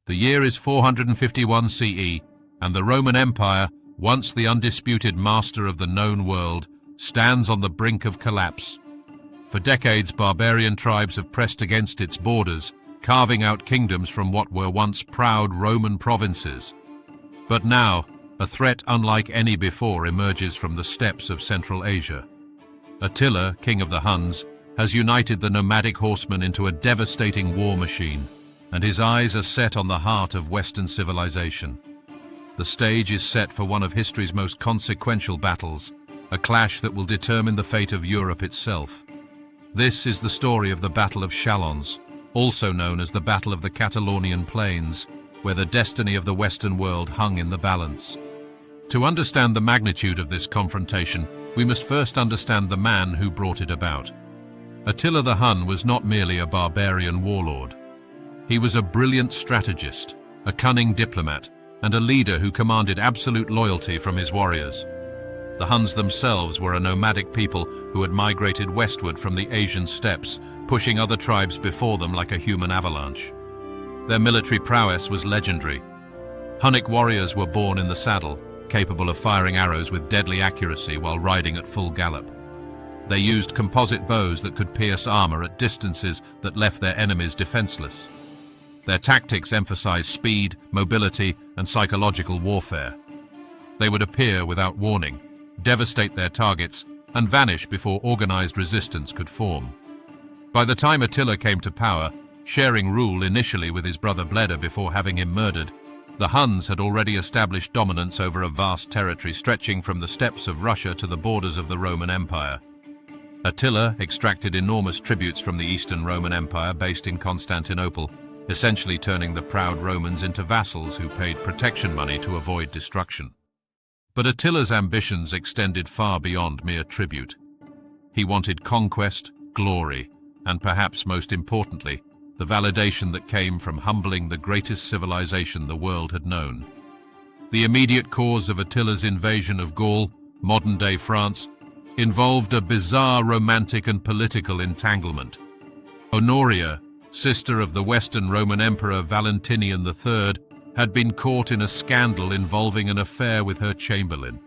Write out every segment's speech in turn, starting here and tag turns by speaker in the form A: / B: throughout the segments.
A: The year is 451 CE, and the Roman Empire, once the undisputed master of the known world, stands on the brink of collapse. For decades, barbarian tribes have pressed against its borders, carving out kingdoms from what were once proud Roman provinces. But now, a threat unlike any before emerges from the steppes of Central Asia. Attila, king of the Huns, has united the nomadic horsemen into a devastating war machine, and his eyes are set on the heart of Western civilization. The stage is set for one of history's most consequential battles, a clash that will determine the fate of Europe itself. This is the story of the Battle of Chalons, also known as the Battle of the Catalonian Plains, where the destiny of the Western world hung in the balance. To understand the magnitude of this confrontation, we must first understand the man who brought it about. Attila the Hun was not merely a barbarian warlord. He was a brilliant strategist, a cunning diplomat, and a leader who commanded absolute loyalty from his warriors. The Huns themselves were a nomadic people who had migrated westward from the Asian steppes, pushing other tribes before them like a human avalanche. Their military prowess was legendary. Hunnic warriors were born in the saddle, capable of firing arrows with deadly accuracy while riding at full gallop. They used composite bows that could pierce armor at distances that left their enemies defenseless. Their tactics emphasized speed, mobility, and psychological warfare. They would appear without warning, devastate their targets, and vanish before organized resistance could form. By the time Attila came to power, sharing rule initially with his brother Bleda before having him murdered, the Huns had already established dominance over a vast territory stretching from the steppes of Russia to the borders of the Roman Empire. Attila extracted enormous tributes from the Eastern Roman Empire based in Constantinople, essentially turning the proud Romans into vassals who paid protection money to avoid destruction. But Attila's ambitions extended far beyond mere tribute. He wanted conquest, glory, and perhaps most importantly, the validation that came from humbling the greatest civilization the world had known. The immediate cause of Attila's invasion of Gaul, modern-day France, involved a bizarre romantic and political entanglement. Honoria, sister of the Western Roman Emperor Valentinian III, had been caught in a scandal involving an affair with her chamberlain.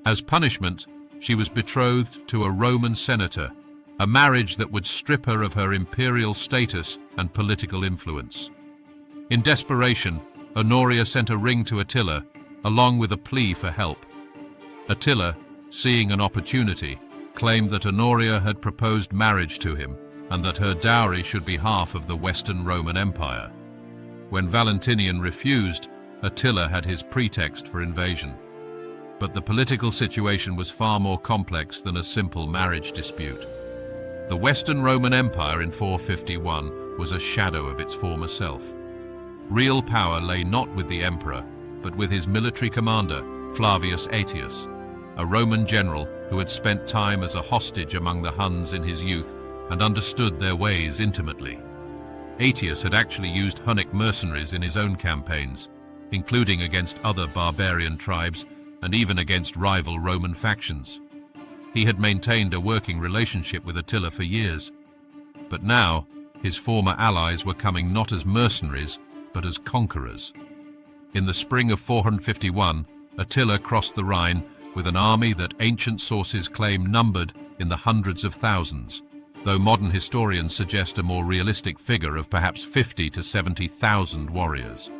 A: As punishment, she was betrothed to a Roman senator, a marriage that would strip her of her imperial status and political influence. In desperation, Honoria sent a ring to Attila, along with a plea for help. Attila, seeing an opportunity, claimed that Honoria had proposed marriage to him and that her dowry should be half of the Western Roman Empire. When Valentinian refused, Attila had his pretext for invasion. But the political situation was far more complex than a simple marriage dispute. The Western Roman Empire in 451 was a shadow of its former self. Real power lay not with the emperor, but with his military commander, Flavius Aetius, a Roman general who had spent time as a hostage among the Huns in his youth and understood their ways intimately. Aetius had actually used Hunnic mercenaries in his own campaigns, including against other barbarian tribes and even against rival Roman factions. He had maintained a working relationship with Attila for years, but now his former allies were coming not as mercenaries, but as conquerors. In the spring of 451, Attila crossed the Rhine with an army that ancient sources claim numbered in the hundreds of thousands, though modern historians suggest a more realistic figure of perhaps 50 to 70,000 warriors.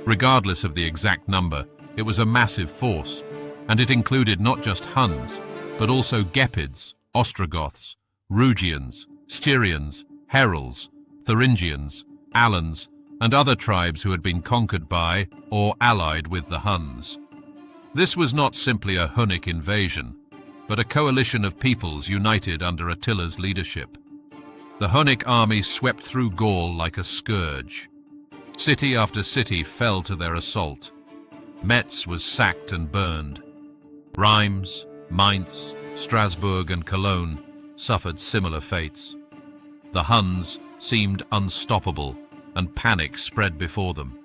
A: Regardless of the exact number, it was a massive force, and it included not just Huns, but also Gepids, Ostrogoths, Rugians, Styrians, Herulls, Thuringians, Alans, and other tribes who had been conquered by or allied with the Huns. This was not simply a Hunnic invasion, but a coalition of peoples united under Attila's leadership. The Hunnic army swept through Gaul like a scourge. City after city fell to their assault. Metz was sacked and burned. Reims, Mainz, Strasbourg, and Cologne suffered similar fates. The Huns seemed unstoppable, and panic spread before them.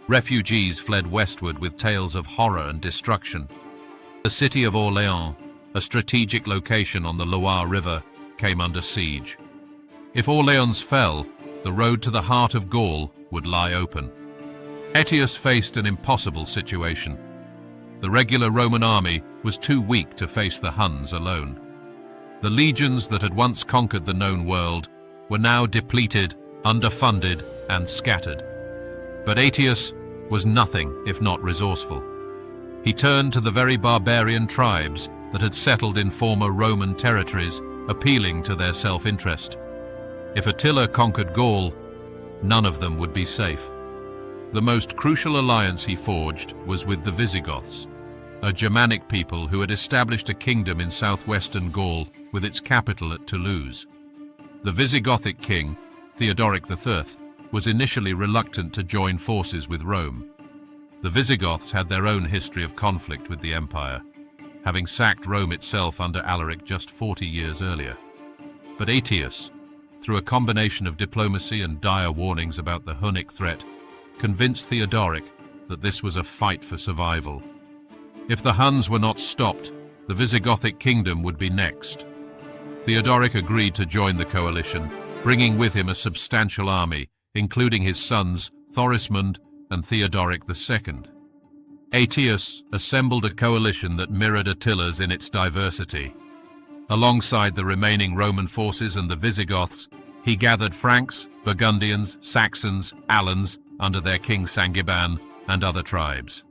A: Refugees fled westward with tales of horror and destruction. The city of Orléans, a strategic location on the Loire River, came under siege. If Orléans fell, the road to the heart of Gaul would lie open. Aetius faced an impossible situation. The regular Roman army was too weak to face the Huns alone. The legions that had once conquered the known world were now depleted, underfunded, and scattered. But Aetius was nothing if not resourceful. He turned to the very barbarian tribes that had settled in former Roman territories, appealing to their self-interest. If Attila conquered Gaul, none of them would be safe. The most crucial alliance he forged was with the Visigoths, a Germanic people who had established a kingdom in southwestern Gaul with its capital at Toulouse. The Visigothic king, Theodoric III, was initially reluctant to join forces with Rome. The Visigoths had their own history of conflict with the empire, having sacked Rome itself under Alaric just 40 years earlier. But Aetius, through a combination of diplomacy and dire warnings about the Hunnic threat, convinced Theodoric that this was a fight for survival. If the Huns were not stopped, the Visigothic kingdom would be next. Theodoric agreed to join the coalition, bringing with him a substantial army, including his sons Thorismund and Theodoric II. Aetius assembled a coalition that mirrored Attila's in its diversity. Alongside the remaining Roman forces and the Visigoths, he gathered Franks, Burgundians, Saxons, Alans under their king Sangiban and other tribes.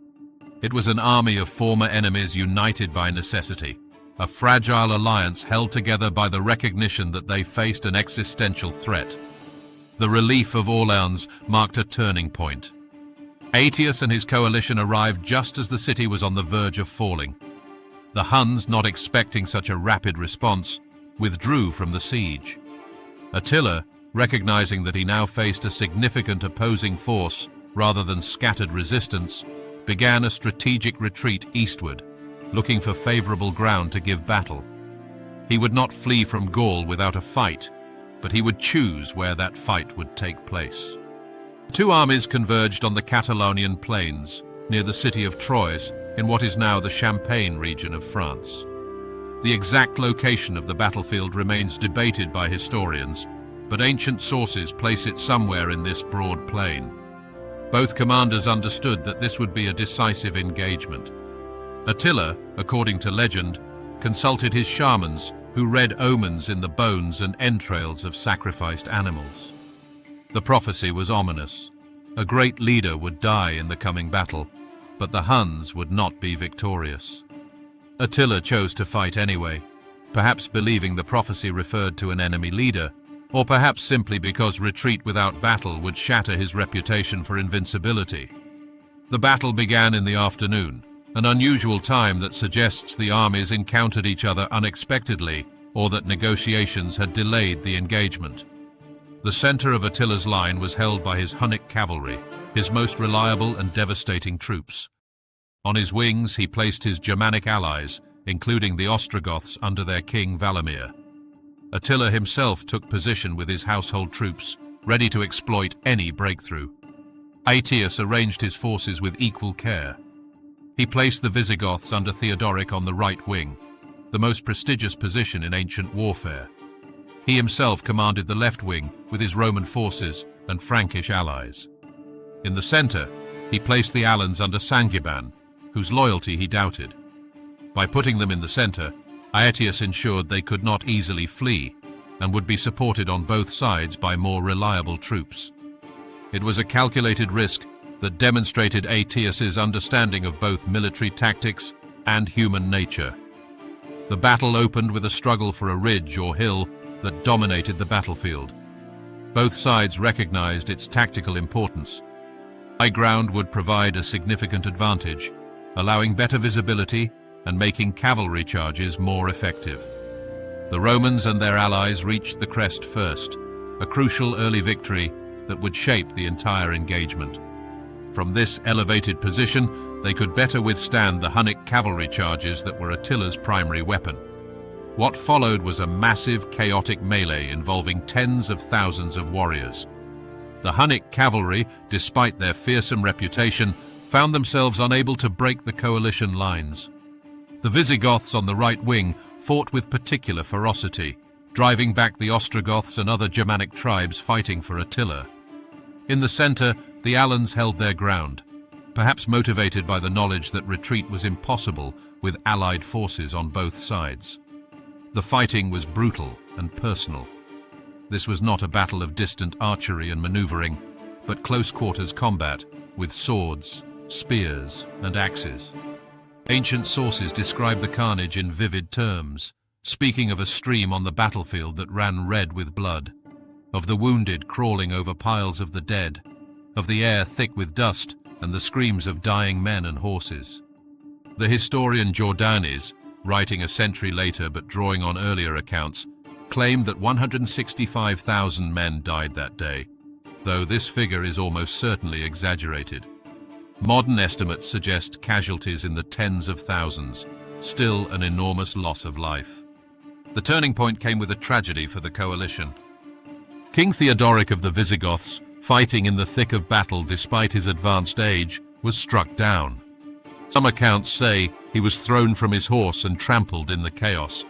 A: It was an army of former enemies united by necessity, a fragile alliance held together by the recognition that they faced an existential threat. The relief of Orleans marked a turning point. Aetius and his coalition arrived just as the city was on the verge of falling. The Huns, not expecting such a rapid response, withdrew from the siege. Attila, recognizing that he now faced a significant opposing force rather than scattered resistance, began a strategic retreat eastward, looking for favorable ground to give battle. He would not flee from Gaul without a fight, but he would choose where that fight would take place. The two armies converged on the Catalonian plains, near the city of Troyes, in what is now the Champagne region of France. The exact location of the battlefield remains debated by historians, but ancient sources place it somewhere in this broad plain. Both commanders understood that this would be a decisive engagement. Attila, according to legend, consulted his shamans, who read omens in the bones and entrails of sacrificed animals. The prophecy was ominous. A great leader would die in the coming battle, but the Huns would not be victorious. Attila chose to fight anyway, perhaps believing the prophecy referred to an enemy leader, or perhaps simply because retreat without battle would shatter his reputation for invincibility. The battle began in the afternoon, an unusual time that suggests the armies encountered each other unexpectedly or that negotiations had delayed the engagement. The center of Attila's line was held by his Hunnic cavalry, his most reliable and devastating troops. On his wings he placed his Germanic allies, including the Ostrogoths under their king Valamir. Attila himself took position with his household troops, ready to exploit any breakthrough. Aetius arranged his forces with equal care. He placed the Visigoths under Theodoric on the right wing, the most prestigious position in ancient warfare. He himself commanded the left wing with his Roman forces and Frankish allies. In the center, he placed the Alans under Sangiban, whose loyalty he doubted. By putting them in the center, Aetius ensured they could not easily flee and would be supported on both sides by more reliable troops. It was a calculated risk that demonstrated Aetius's understanding of both military tactics and human nature. The battle opened with a struggle for a ridge or hill that dominated the battlefield. Both sides recognized its tactical importance. High ground would provide a significant advantage, allowing better visibility and making cavalry charges more effective. The Romans and their allies reached the crest first, a crucial early victory that would shape the entire engagement. From this elevated position, they could better withstand the Hunnic cavalry charges that were Attila's primary weapon. What followed was a massive, chaotic melee involving tens of thousands of warriors. The Hunnic cavalry, despite their fearsome reputation, found themselves unable to break the coalition lines. The Visigoths on the right wing fought with particular ferocity, driving back the Ostrogoths and other Germanic tribes fighting for Attila. In the center, the Alans held their ground, perhaps motivated by the knowledge that retreat was impossible with allied forces on both sides. The fighting was brutal and personal. This was not a battle of distant archery and maneuvering, but close-quarters combat with swords, spears, and axes. Ancient sources describe the carnage in vivid terms, speaking of a stream on the battlefield that ran red with blood, of the wounded crawling over piles of the dead, of the air thick with dust and the screams of dying men and horses. The historian Jordanes, writing a century later but drawing on earlier accounts, claimed that 165,000 men died that day, though this figure is almost certainly exaggerated. Modern estimates suggest casualties in the tens of thousands, still an enormous loss of life. The turning point came with a tragedy for the coalition. King Theodoric of the Visigoths, fighting in the thick of battle despite his advanced age, was struck down. Some accounts say he was thrown from his horse and trampled in the chaos.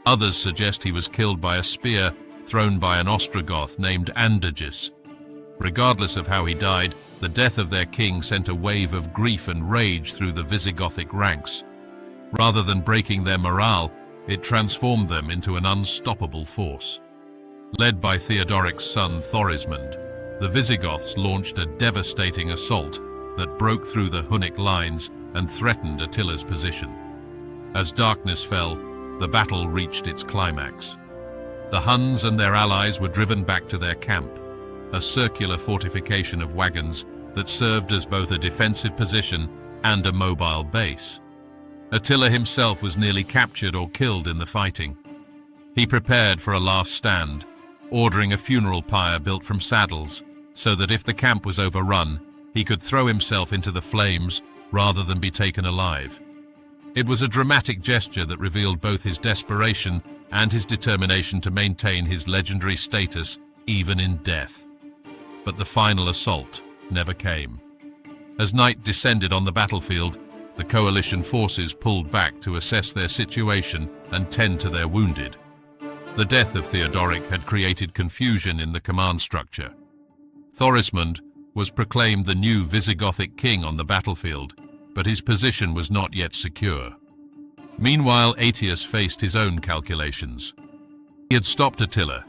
A: Others suggest he was killed by a spear thrown by an Ostrogoth named Aetius. Regardless of how he died, the death of their king sent a wave of grief and rage through the Visigothic ranks. Rather than breaking their morale, it transformed them into an unstoppable force. Led by Theodoric's son Thorismund, the Visigoths launched a devastating assault that broke through the Hunnic lines and threatened Attila's position. As darkness fell, the battle reached its climax. The Huns and their allies were driven back to their camp, a circular fortification of wagons that served as both a defensive position and a mobile base. Attila himself was nearly captured or killed in the fighting. He prepared for a last stand, ordering a funeral pyre built from saddles so that if the camp was overrun, he could throw himself into the flames rather than be taken alive. It was a dramatic gesture that revealed both his desperation and his determination to maintain his legendary status even in death. But the final assault never came. As night descended on the battlefield, the coalition forces pulled back to assess their situation and tend to their wounded. The death of Theodoric had created confusion in the command structure. Thorismund was proclaimed the new Visigothic king on the battlefield, but his position was not yet secure. Meanwhile, Aetius faced his own calculations. He had stopped Attila,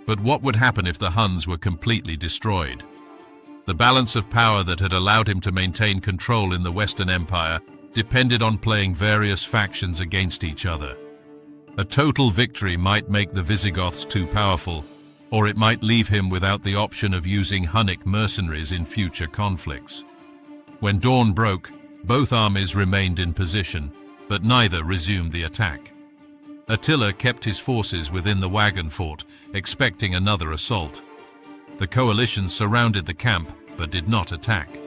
A: but what would happen if the Huns were completely destroyed? The balance of power that had allowed him to maintain control in the Western Empire depended on playing various factions against each other. A total victory might make the Visigoths too powerful, or it might leave him without the option of using Hunnic mercenaries in future conflicts. When dawn broke, both armies remained in position, but neither resumed the attack. Attila kept his forces within the wagon fort, expecting another assault. The coalition surrounded the camp, but did not attack.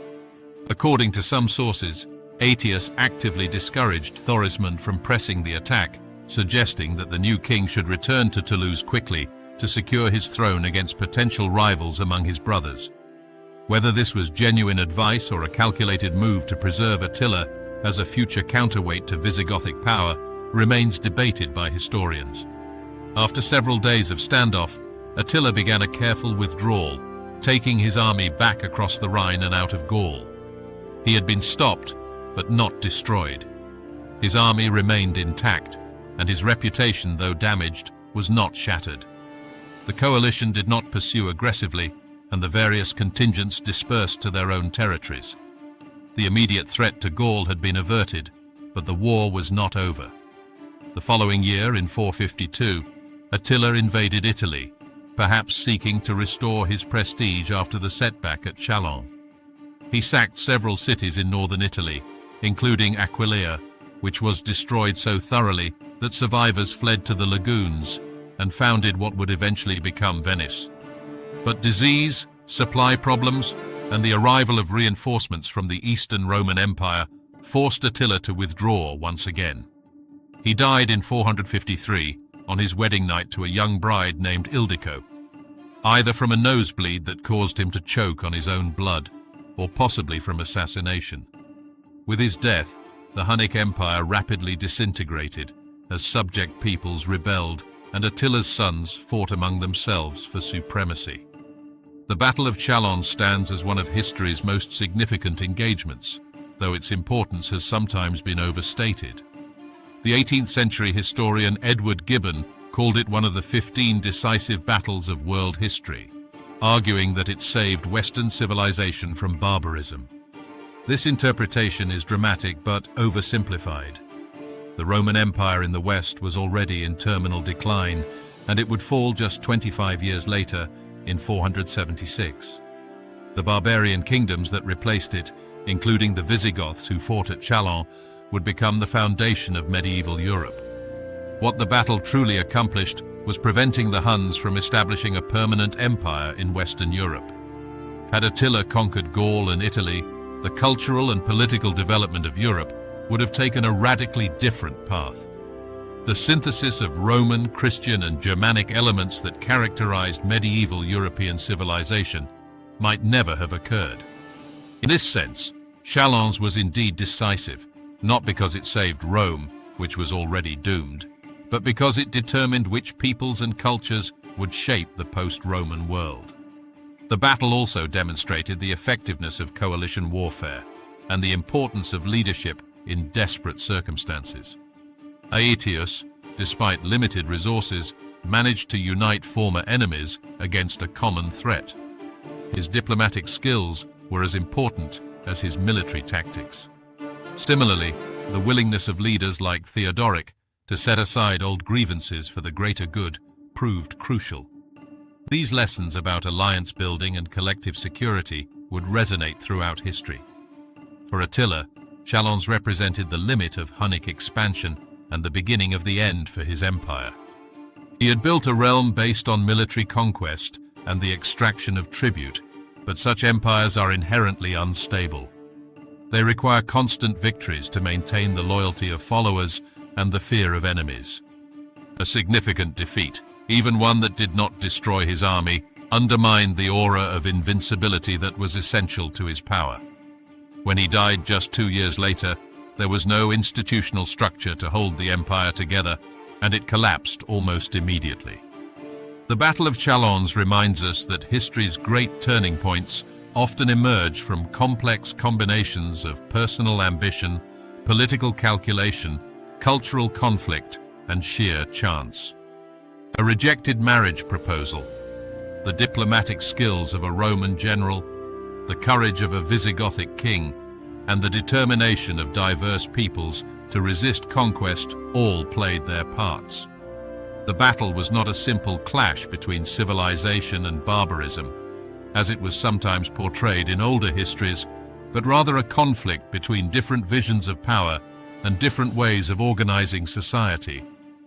A: According to some sources, Aetius actively discouraged Thorismund from pressing the attack, suggesting that the new king should return to Toulouse quickly to secure his throne against potential rivals among his brothers. Whether this was genuine advice or a calculated move to preserve Attila as a future counterweight to Visigothic power remains debated by historians. After several days of standoff, Attila began a careful withdrawal, taking his army back across the Rhine and out of Gaul. He had been stopped, but not destroyed. His army remained intact, and his reputation, though damaged, was not shattered. The coalition did not pursue aggressively, and the various contingents dispersed to their own territories. The immediate threat to Gaul had been averted, but the war was not over. The following year, in 452, Attila invaded Italy, perhaps seeking to restore his prestige after the setback at Chalons. He sacked several cities in northern Italy, including Aquileia, which was destroyed so thoroughly that survivors fled to the lagoons and founded what would eventually become Venice. But disease, supply problems, and the arrival of reinforcements from the Eastern Roman Empire forced Attila to withdraw once again. He died in 453 on his wedding night to a young bride named Ildiko, either from a nosebleed that caused him to choke on his own blood, or possibly from assassination. With his death, the Hunnic Empire rapidly disintegrated as subject peoples rebelled and Attila's sons fought among themselves for supremacy. The Battle of Chalons stands as one of history's most significant engagements, though its importance has sometimes been overstated. The 18th century historian Edward Gibbon called it one of the 15 decisive battles of world history, arguing that it saved Western civilization from barbarism. This interpretation is dramatic but oversimplified. The Roman Empire in the West was already in terminal decline, and it would fall just 25 years later in 476. The barbarian kingdoms that replaced it, including the Visigoths who fought at Chalons, would become the foundation of medieval Europe. What the battle truly accomplished was preventing the Huns from establishing a permanent empire in Western Europe. Had Attila conquered Gaul and Italy, the cultural and political development of Europe would have taken a radically different path. The synthesis of Roman, Christian, and Germanic elements that characterized medieval European civilization might never have occurred. In this sense, Chalons was indeed decisive, not because it saved Rome, which was already doomed, but because it determined which peoples and cultures would shape the post-Roman world. The battle also demonstrated the effectiveness of coalition warfare and the importance of leadership in desperate circumstances. Aetius, despite limited resources, managed to unite former enemies against a common threat. His diplomatic skills were as important as his military tactics. Similarly, the willingness of leaders like Theodoric to set aside old grievances for the greater good proved crucial. These lessons about alliance building and collective security would resonate throughout history. For Attila, Chalons represented the limit of Hunnic expansion and the beginning of the end for his empire. He had built a realm based on military conquest and the extraction of tribute, but such empires are inherently unstable. They require constant victories to maintain the loyalty of followers and the fear of enemies. A significant defeat, even one that did not destroy his army, undermined the aura of invincibility that was essential to his power. When he died just 2 years later, there was no institutional structure to hold the empire together, and it collapsed almost immediately. The Battle of Chalons reminds us that history's great turning points often emerge from complex combinations of personal ambition, political calculation, cultural conflict, and sheer chance. A rejected marriage proposal, the diplomatic skills of a Roman general, the courage of a Visigothic king, and the determination of diverse peoples to resist conquest all played their parts. The battle was not a simple clash between civilization and barbarism, as it was sometimes portrayed in older histories, but rather a conflict between different visions of power and different ways of organizing society,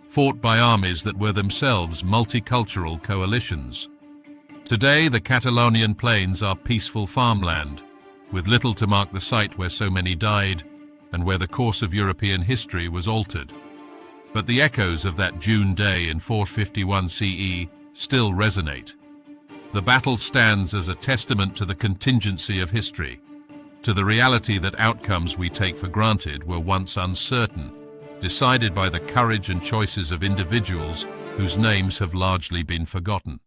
A: fought by armies that were themselves multicultural coalitions. Today, the Catalonian plains are peaceful farmland, with little to mark the site where so many died and where the course of European history was altered. But the echoes of that June day in 451 CE still resonate. The battle stands as a testament to the contingency of history, to the reality that outcomes we take for granted were once uncertain, decided by the courage and choices of individuals whose names have largely been forgotten.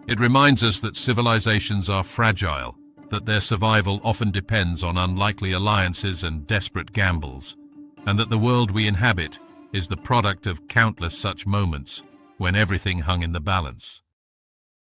A: It reminds us that civilizations are fragile, that their survival often depends on unlikely alliances and desperate gambles, and that the world we inhabit is the product of countless such moments when everything hung in the balance.